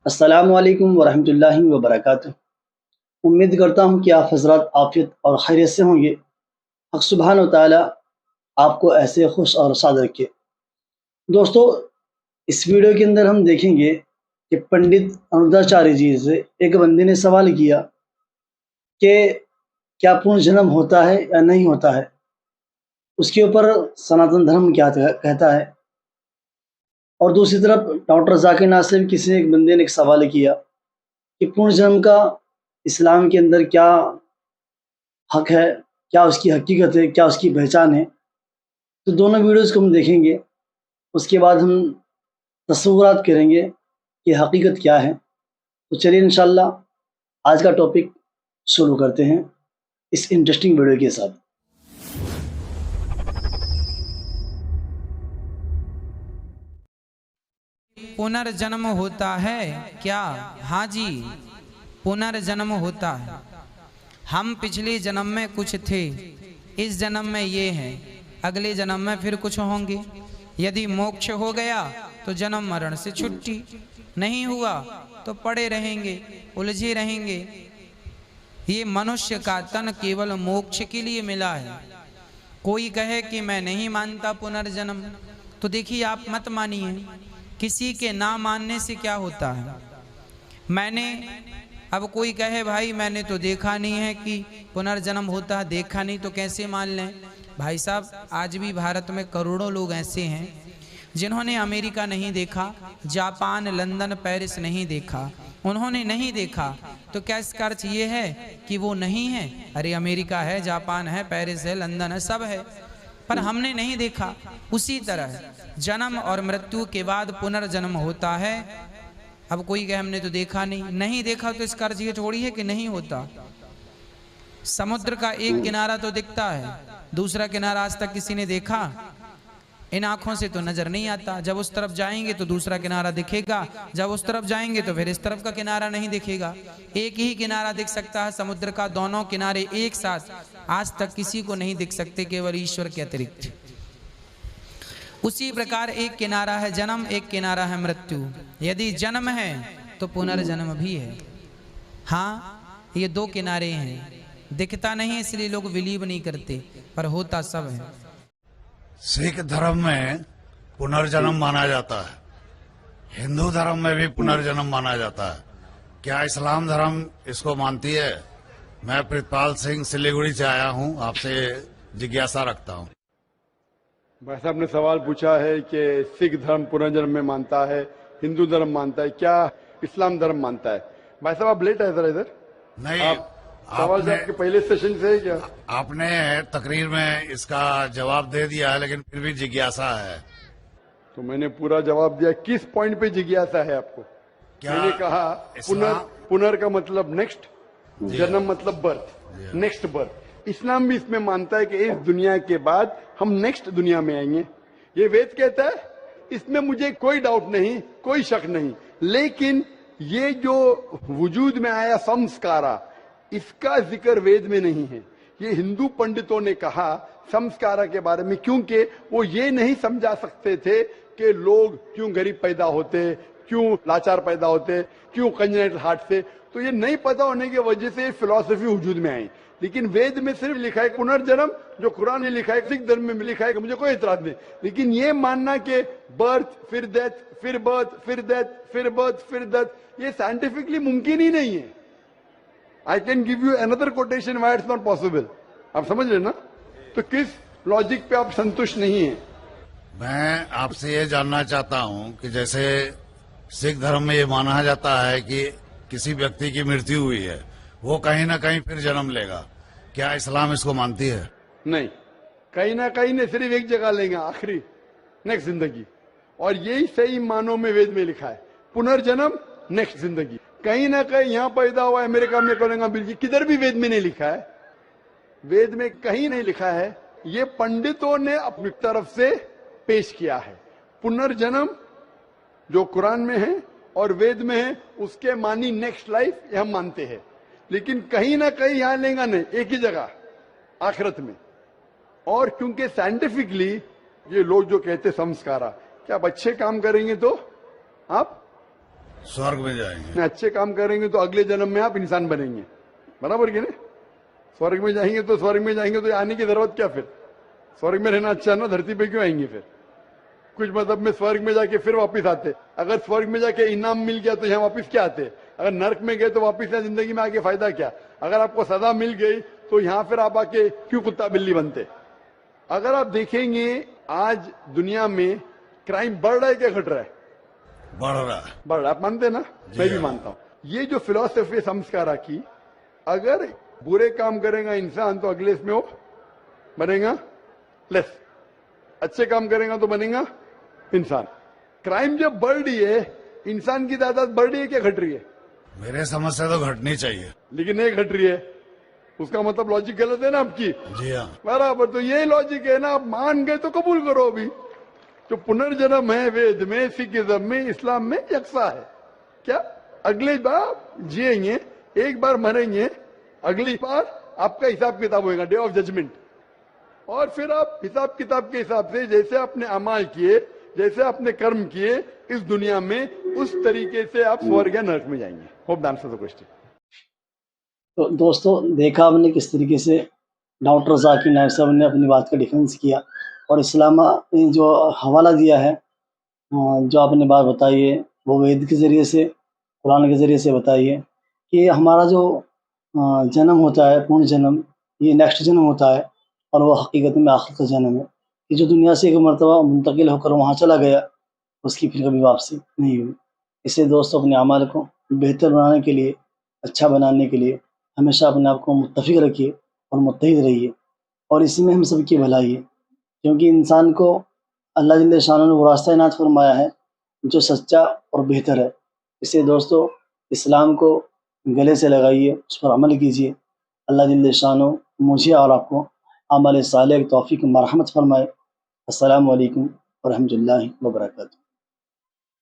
अस्सलामु अलैकुम वरहमतुल्लाहि वबरकातुह। उम्मीद करता हूँ कि आप हज़रात आफ़ियत और खैरियत से होंगे। हक़ सुब्हान व तआला आपको ऐसे खुश और साद रखे। दोस्तों, इस वीडियो के अंदर हम देखेंगे कि पंडित अरुणाचार्य जी से एक बंदे ने सवाल किया कि क्या पुनर्जन्म होता है या नहीं होता है? उसके ऊपर सनातन धर्म क्या कहता है? और दूसरी तरफ डॉक्टर ज़ाकिर नासिर किसी एक बंदे ने एक सवाल किया कि पुनर्जन्म का इस्लाम के अंदर क्या हक है, क्या उसकी हकीकत है, क्या उसकी पहचान है? तो दोनों वीडियोज़ को हम देखेंगे, उसके बाद हम तसव्वुरात करेंगे कि हकीकत क्या है। तो चलिए इंशाअल्लाह आज का टॉपिक शुरू करते हैं इस इंटरेस्टिंग वीडियो के साथ। पुनर्जन्म होता है क्या? हाँ जी, पुनर्जन्म होता है। हम पिछले जन्म में कुछ थे, इस जन्म में ये हैं, अगले जन्म में फिर कुछ होंगे। यदि मोक्ष हो गया तो जन्म मरण से छुट्टी, नहीं हुआ तो पड़े रहेंगे, उलझे रहेंगे। ये मनुष्य का तन केवल मोक्ष के लिए मिला है। कोई कहे कि मैं नहीं मानता पुनर्जन्म, तो देखिए आप मत मानिए। किसी के ना मानने से क्या होता है? मैंने अब कोई कहे भाई मैंने तो देखा नहीं है कि पुनर्जन्म होता है, देखा नहीं तो कैसे मान लें? भाई साहब, आज भी भारत में करोड़ों लोग ऐसे हैं जिन्होंने अमेरिका नहीं देखा, जापान, लंदन, पेरिस नहीं देखा। उन्होंने नहीं देखा तो क्या इसका अर्थ ये है कि वो नहीं है? अरे अमेरिका है, जापान है, पेरिस है, लंदन है, सब है, पर हमने नहीं देखा। उसी तरह जन्म और मृत्यु के बाद पुनर्जन्म होता है। अब कोई कहे हमने तो देखा नहीं, नहीं देखा तो इसका अर्थ ये थोड़ी है कि नहीं होता। समुद्र का एक किनारा तो दिखता है, दूसरा किनारा आज तक किसी ने देखा? इन आंखों से तो नजर नहीं आता। जब उस तरफ जाएंगे तो दूसरा किनारा दिखेगा, जब उस तरफ जाएंगे तो फिर इस तरफ का किनारा नहीं दिखेगा। एक ही किनारा दिख सकता है समुद्र का, दोनों किनारे एक साथ आज तक किसी को नहीं दिख सकते, केवल ईश्वर के अतिरिक्त। उसी प्रकार एक किनारा है जन्म, एक किनारा है मृत्यु। यदि जन्म है तो पुनर्जन्म भी है। हाँ, ये दो किनारे हैं, दिखता नहीं इसलिए लोग बिलीव नहीं करते, पर होता सब है। सिख धर्म में पुनर्जन्म माना जाता है, हिंदू धर्म में भी पुनर्जन्म माना जाता है। क्या इस्लाम धर्म इसको मानती है? मैं प्रितपाल सिंह सिलीगुड़ी से आया हूं, आपसे जिज्ञासा रखता हूं। भाई साहब ने सवाल पूछा है कि सिख धर्म पुनर्जन्म में मानता है, हिंदू धर्म मानता है, क्या इस्लाम धर्म मानता है? भाई साहब आप लेट है जरा इधर। नहीं, आप सवाल जवाब के पहले सेशन से है क्या? आपने तकरीर में इसका जवाब दे दिया है, लेकिन फिर भी जिज्ञासा है। तो मैंने पूरा जवाब दिया। किस पॉइंट पे जिज्ञासा है आपको? क्या मैंने कहा पुनर का मतलब नेक्स्ट, जन्म मतलब बर्थ, नेक्स्ट बर्थ। इस्लाम भी इसमें मानता है कि इस दुनिया के बाद हम नेक्स्ट दुनिया में आएंगे। ये वेद कहता है, इसमें मुझे कोई डाउट नहीं, कोई शक नहीं। लेकिन ये जो वजूद में आया संस्कारा, इसका जिक्र वेद में नहीं है। ये हिंदू पंडितों ने कहा संस्कारा के बारे में, क्योंकि वो ये नहीं समझा सकते थे कि लोग क्यों गरीब पैदा होते, क्यों लाचार पैदा होते, क्यों कंजेनिटल हार्ट से। तो ये नहीं पता होने की वजह से फिलॉसफी वजूद में आई। लेकिन वेद में सिर्फ लिखा है पुनर्जन्म, जो कुरान ने लिखा है, सिख धर्म में लिखा है, मुझे कोई एतराज नहीं। लेकिन ये मानना कि बर्थ फिर डेथ, फिर बर्थ फिर डेथ, फिर बर्थ फिर डेथ, ये साइंटिफिकली मुमकिन ही नहीं है। I can give you another quotation why it's not possible. आप समझ रहे ना? तो किस लॉजिक पे आप संतुष्ट नहीं है? मैं आपसे ये जानना चाहता हूं कि जैसे सिख धर्म में ये माना जाता है कि किसी व्यक्ति की मृत्यु हुई है, वो कहीं ना कहीं फिर जन्म लेगा, क्या इस्लाम इसको मानती है? नहीं, कहीं ना कहीं ने सिर्फ एक जगह लेंगे, आखिरी, नेक्स्ट जिंदगी। और यही सही मानों में वेद में लिखा है, पुनर्जन्म नेक्स्ट जिंदगी। कहीं ना कहीं यहां पैदा हुआ, अमेरिका में करेंगे, बिल्कुल किधर भी वेद में नहीं लिखा है। वेद में कहीं नहीं लिखा है। ये पंडितों ने अपनी तरफ से पेश किया है। पुनर्जन्म जो कुरान में है और वेद में है, उसके मानी नेक्स्ट लाइफ, ये हम मानते हैं। लेकिन कहीं ना कहीं यहां लेंगे नहीं, एक ही जगह, आखिरत में। और क्योंकि साइंटिफिकली ये लोग जो कहते संस्कारा, क्या आप अच्छे काम करेंगे तो आप स्वर्ग में जाएंगे। इतने अच्छे काम करेंगे तो अगले जन्म में आप इंसान बनेंगे, बराबर कि नहीं? स्वर्ग में जाएंगे तो आने की जरूरत क्या फिर? स्वर्ग में रहना अच्छा ना, धरती पे क्यों आएंगे फिर? कुछ मतलब में स्वर्ग में जाके फिर वापस आते। अगर स्वर्ग में जाके इनाम मिल गया तो यहाँ वापस क्या आते? अगर नर्क में गए तो वापस यहाँ जिंदगी में आके फायदा क्या? अगर आपको सजा मिल गई तो यहाँ फिर आप आके क्यों कुत्ता बिल्ली बनते? अगर आप देखेंगे आज दुनिया में क्राइम बढ़ रहा है क्या घट रहा है? बढ़ रहा है। बढ़ रहा है, आप मानते हैं ना? मैं भी मानता हूँ। ये जो फिलॉसफी संस्कारा की, अगर बुरे काम करेगा इंसान तो अगले इसमें वो बनेगा लेस, अच्छे काम करेगा तो बनेगा इंसान। क्राइम जब बढ़ रही है, इंसान की तादाद बढ़ रही है क्या घट रही है? मेरे समझ से तो घटनी चाहिए, लेकिन नहीं घट रही है। उसका मतलब लॉजिक गलत है ना आपकी? जी हाँ। बराबर, तो यही लॉजिक है ना। आप मान गए तो कबूल करो। अभी जो पुनर्जन्म है वेद में, सिखिज्म में, इस्लाम में यकसा है। क्या अगले बार जिएंगे, एक बार मरेंगे, अगली बार आपका हिसाब किताब होगा, डे ऑफ जजमेंट। और फिर आप हिसाब किताब के हिसाब से जैसे आपने अमाल किए, जैसे आपने कर्म किए इस दुनिया में, उस तरीके से आप स्वर्ग या नरक में जाएंगे। Hope the answer the question. तो दोस्तों, देखा आपने किस तरीके से डॉक्टर जाकिर नाइक साहब ने अपनी बात का डिफेंस किया और इस्लाम ने जो हवाला दिया है, जो आपने बात बताई है वो वेद के ज़रिए से, कुरान के ज़रिए से बताई है कि हमारा जो जन्म होता है, पूर्ण जन्म, ये नेक्स्ट जन्म होता है और वो हकीकत में आखिर का जन्म है कि जो दुनिया से एक मरतबा मुंतकिल होकर वहाँ चला गया, उसकी फिर कभी वापसी नहीं हुई। इसलिए दोस्तों, अपने अमाल को बेहतर बनाने के लिए, अच्छा बनाने के लिए हमेशा अपने आप को मुत्तफ़िक़ रखिए और मुत्तहिद रहिए, और इसी में हम सबकी भलाई है, क्योंकि इंसान को अल्लाह जल्ल शान ने वो रास्ता इनात फरमाया है जो सच्चा और बेहतर है। इसलिए दोस्तों, इस्लाम को गले से लगाइए, उस पर अमल कीजिए। अल्लाह जल्ल शान मुझे और आपको अमल सालेह की तौफ़ीक़ मरहमत फरमाए। अस्सलामु अलैकुम व रहमतुल्लाहि व बरकातुहू।